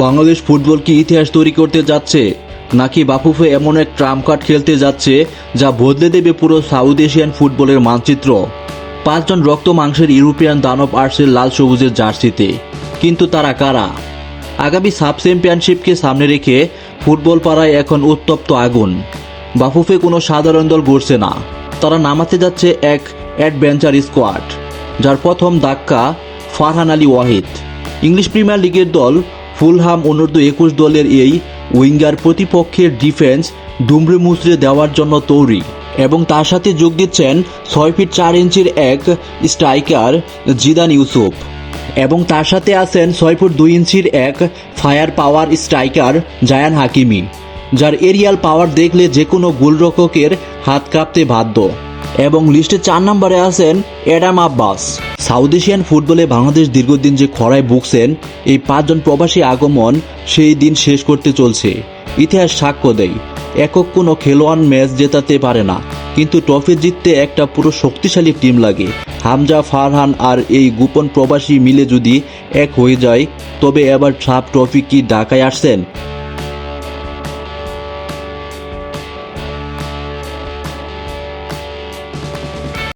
Bangladesh football কি ইতিহাস তৈরি করতে যাচ্ছে, নাকি বাফুফে এমন এক ট্রাম্প কার্ড খেলতে যাচ্ছে যা বদলে দেবে পুরো সাউথ এশিয়ান ফুটবলের মানচিত্র? পাঁচজন রক্ত মাংসের ইউরোপিয়ান দানব আসছে লাল সবুজের জার্সিতে, কিন্তু তারা কারা? আগামী সাব চ্যাম্পিয়নশিপকে সামনে রেখে ফুটবল পাড়ায় এখন উত্তপ্ত আগুন। বাফুফে কোনো সাধারণ দল গড়ছে না, তারা নামাতে যাচ্ছে এক অ্যাডভেঞ্চার স্কোয়াড, যার প্রথম ধাক্কা ফারহান আলী ওয়াহিদ। ইংলিশ প্রিমিয়ার লিগের দল ফুলহাম অনূর্ধ্ব-21 দলের এই উইঙ্গার প্রতিপক্ষের ডিফেন্স দুমড়ে মুচড়ে দেওয়ার জন্য তৈরি, এবং তার সাথে যোগ দিচ্ছেন 6 ফিট 4 ইঞ্চির এক স্ট্রাইকার জিদান ইউসুফ, এবং তার সাথে আছেন 6 ফুট 2 ইঞ্চির এক ফায়ার পাওয়ার স্ট্রাইকার জায়ান হাকিমি, যার এরিয়াল পাওয়ার দেখলে যে কোনো গোলরক্ষকের হাত কাঁপতে বাধ্য। এবং লিস্টে 4 নম্বরে আছেন অ্যাডাম আব্বাস। সাউথ এশিয়ান ফুটবলে বাংলাদেশ দীর্ঘদিন যে খরায় ভুগছেন, এই 5 জন প্রবাসী আগমন সেই দিন শেষ করতে চলছে। ইতিহাস সাক্ষ্য দেয়, একক কোনো খেলোয়াড় ম্যাচ জেতাতে পারে না, কিন্তু ট্রফি জিততে একটা পুরো শক্তিশালী টিম লাগে। হামজা, ফারহান আর এই গোপন প্রবাসী মিলে যদি এক হয়ে যায়, তবে এবার সাব ট্রফি কি ঢাকায় আসছেন?